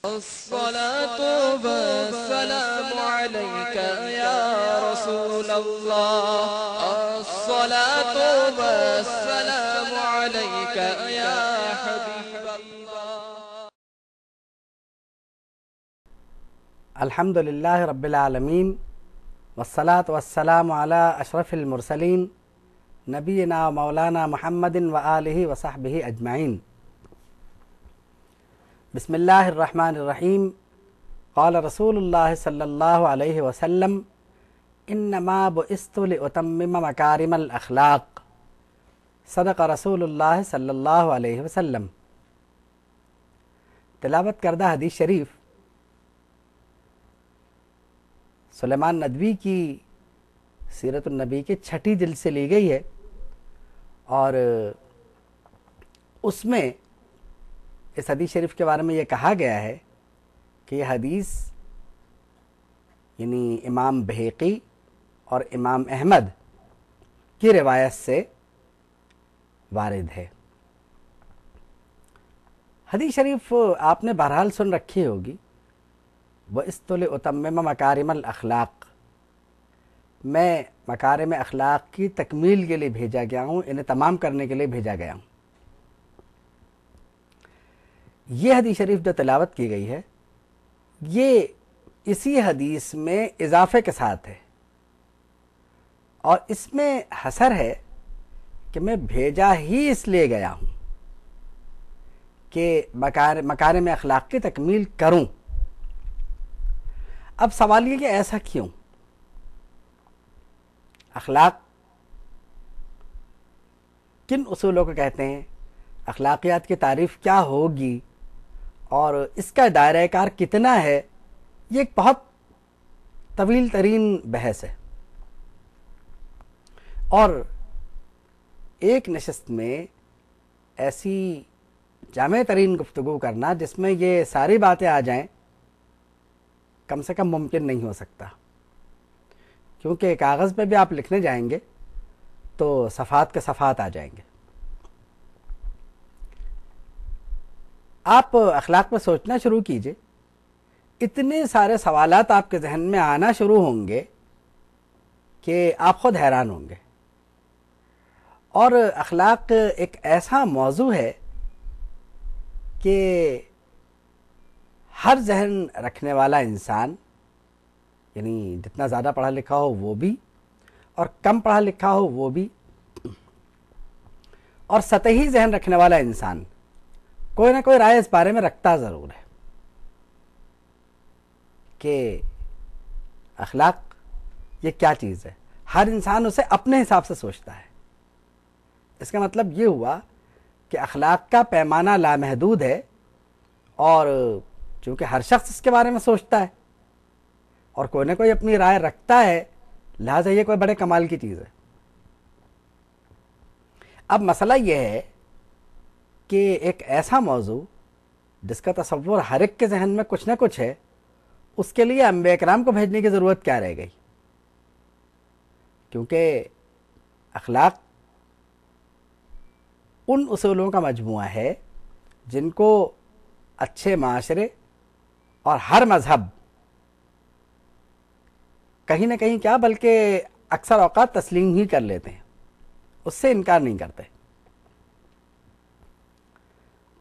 الصلاة والسلام عليك يا رسول الله. الصلاة والسلام عليك يا حبيب الله. الحمد لله رب العالمين والصلاة والسلام على أشرف المرسلين نبينا مولانا محمد وآله وصحبه أجمعين. بسم الله الرحمن الرحيم. قال رسول الله صلى الله عليه وسلم إنما بعثت لأتمم مكارم الأخلاق. صدق رسول اللہ صلی اللہ علیہ وسلم. تلاوت کردہ حدیث شریف سلیمان ندوی کی سیرت النبی کے 6 جلد سے لی گئی ہے، اور اس میں اس حدیث شریف کے بارے میں یہ کہا گیا ہے کہ یہ حدیث یعنی امام بہیقی اور امام احمد کی روایت سے وارد ہے. حدیث شریف آپ نے بہرحال سن رکھی ہوگی، وَإِسْتُ لِأُتَمِّمَ مَكَارِمَ الْأَخْلَاقِ، میں مکارم اخلاق کی تکمیل کے لیے بھیجا گیا ہوں، انہیں تمام کرنے کے لیے بھیجا گیا ہوں. یہ حدیث شریف جو تلاوت کی گئی ہے یہ اسی حدیث میں اضافے کے ساتھ ہے، اور اس میں حصر ہے کہ میں بھیجا ہی اس لیے گیا ہوں کہ مکارم اخلاق کی تکمیل کروں. اب سوال یہ کہ ایسا کیوں؟ اخلاق کن اصولوں کو کہتے ہیں، اخلاقیات کی تعریف کیا ہوگی، اور اس کا دائرہ کار کتنا ہے، یہ ایک بہت طویل ترین بحث ہے. اور ایک نشست میں ایسی جامع ترین گفتگو کرنا جس میں یہ ساری باتیں آ جائیں کم سے کم ممکن نہیں ہو سکتا، کیونکہ کاغذ پہ بھی آپ لکھنے جائیں گے تو صفحات کے صفحات آ جائیں گے. آپ اخلاق پہ سوچنا شروع کیجئے، اتنے سارے سوالات آپ کے ذہن میں آنا شروع ہوں گے کہ آپ خود حیران ہوں گے. اور اخلاق ایک ایسا موضوع ہے کہ ہر ذہن رکھنے والا انسان، یعنی جتنا زیادہ پڑھا لکھا ہو وہ بھی، اور کم پڑھا لکھا ہو وہ بھی، اور سطحی ذہن رکھنے والا انسان کوئی نہ کوئی رائے اس بارے میں رکھتا ضرور ہے کہ اخلاق یہ کیا چیز ہے. ہر انسان اسے اپنے حساب سے سوچتا ہے. اس کا مطلب یہ ہوا کہ اخلاق کا پیمانہ لامحدود ہے، اور چونکہ ہر شخص اس کے بارے میں سوچتا ہے اور کوئی نہ کوئی اپنی رائے رکھتا ہے، لہٰذا یہ کوئی بڑے کمال کی چیز ہے. اب مسئلہ یہ ہے کہ ایک ایسا موضوع جس کا تصور ہر ایک کے ذہن میں کچھ نہ کچھ ہے، اس کے لیے انبیاء کرام کو بھیجنے کی ضرورت کیا رہ گئی؟ کیونکہ اخلاق ان اصولوں کا مجموعہ ہے جن کو اچھے معاشرے اور ہر مذہب کہیں نہ کہیں کیا بلکہ اکثر اوقات تسلیم ہی کر لیتے ہیں، اس سے انکار نہیں کرتے.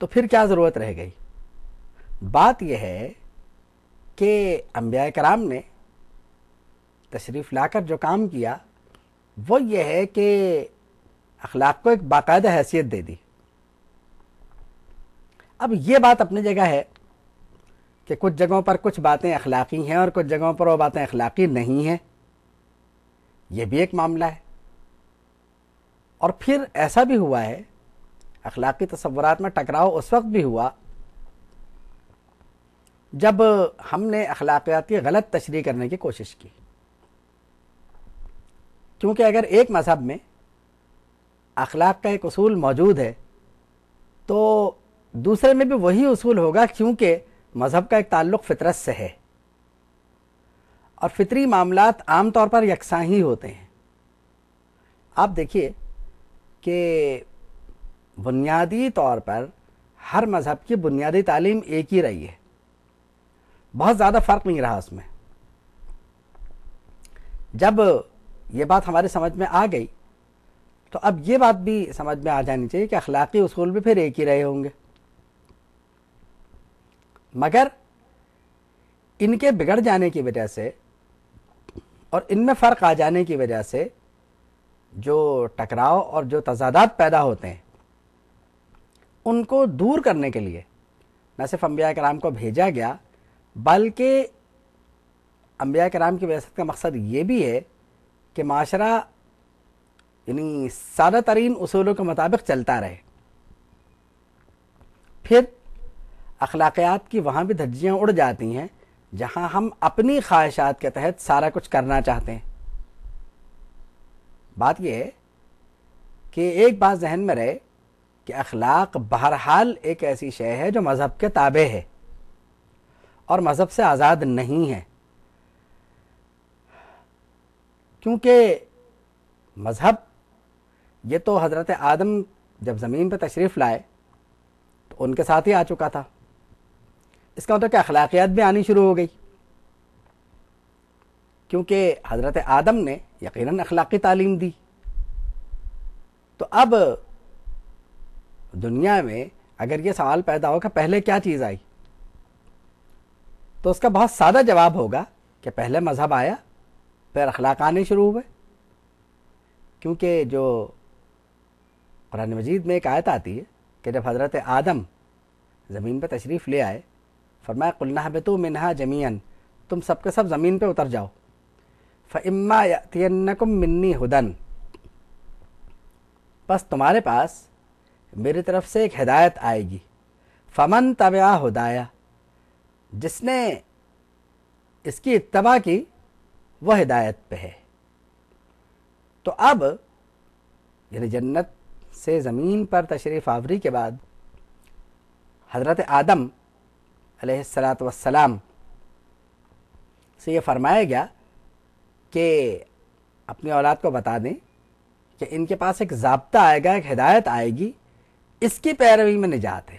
تو پھر کیا ضرورت رہ گئی؟ بات یہ ہے کہ انبیاء کرام نے تشریف لا کر جو کام کیا وہ یہ ہے کہ اخلاق کو ایک باقاعدہ حیثیت دے دی. اب یہ بات اپنی جگہ ہے کہ کچھ جگہوں پر کچھ باتیں اخلاقی ہیں اور کچھ جگہوں پر وہ باتیں اخلاقی نہیں ہیں، یہ بھی ایک معاملہ ہے. اور پھر ایسا بھی ہوا ہے، اخلاقی تصورات میں ٹکراؤ اس وقت بھی ہوا جب ہم نے اخلاقیات کی غلط تشریح کرنے کی کوشش کی. کیونکہ اگر ایک مذہب میں اخلاق کا ایک اصول موجود ہے تو دوسرے میں بھی وہی اصول ہوگا، کیونکہ مذہب کا ایک تعلق فطرت سے ہے، اور فطری معاملات عام طور پر یکساں ہی ہوتے ہیں. آپ دیکھیے کہ بنیادی طور پر ہر مذہب کی بنیادی تعلیم ایک ہی رہی ہے، بہت زیادہ فرق نہیں رہا اس میں. جب یہ بات ہمارے سمجھ میں آ گئی تو اب یہ بات بھی سمجھ میں آ جانی چاہیے کہ اخلاقی اصول بھی پھر ایک ہی رہے ہوں گے، مگر ان کے بگڑ جانے کی وجہ سے اور ان میں فرق آ جانے کی وجہ سے جو ٹکراؤ اور جو تضادات پیدا ہوتے ہیں ان کو دور کرنے کے لیے نہ صرف انبیاء کرام کو بھیجا گیا، بلکہ انبیاء کرام کی بعثت کا مقصد یہ بھی ہے کہ معاشرہ یعنی سادہ ترین اصولوں کے مطابق چلتا رہے. پھر اخلاقیات کی وہاں بھی دھجیاں اڑ جاتی ہیں جہاں ہم اپنی خواہشات کے تحت سارا کچھ کرنا چاہتے ہیں. بات یہ ہے کہ ایک بات ذہن میں رہے کہ اخلاق بہرحال ایک ایسی شے ہے جو مذہب کے تابع ہے اور مذہب سے آزاد نہیں ہے، کیونکہ مذہب یہ تو حضرت آدم جب زمین پہ تشریف لائے تو ان کے ساتھ ہی آ چکا تھا. اس کا مطلب کہ اخلاقیات بھی آنی شروع ہو گئی، کیونکہ حضرت آدم نے یقیناً اخلاقی تعلیم دی. تو اب دنیا میں اگر یہ سوال پیدا ہو کہ پہلے کیا چیز آئی، تو اس کا بہت سادہ جواب ہوگا کہ پہلے مذہب آیا پھر اخلاق آنے شروع ہوئے. کیونکہ جو قرآن مجید میں ایک آیت آتی ہے کہ جب حضرت آدم زمین پہ تشریف لے آئے فرمایا قُلْنَا اهْبِطُوا مِنْهَا جَمِيعًا، تم سب کے سب زمین پہ اتر جاؤ. فَإِمَّا يَأْتِيَنَّكُم مِّنِّي هُدًى، بس تمہارے پاس میری طرف سے ایک ہدایت آئے گی. فَمَن تَبِعَ هُدَايَ، جس نے اس کی اتباع کی وہ ہدایت پہ ہے. تو اب یعنی جنت سے زمین پر تشریف آوری کے بعد حضرت آدم علیہ السلام سے یہ فرمایا گیا کہ اپنی اولاد کو بتا دیں کہ ان کے پاس ایک ضابطہ آئے گا، ایک ہدایت آئے گی، اس کی پیروی میں نجات ہے.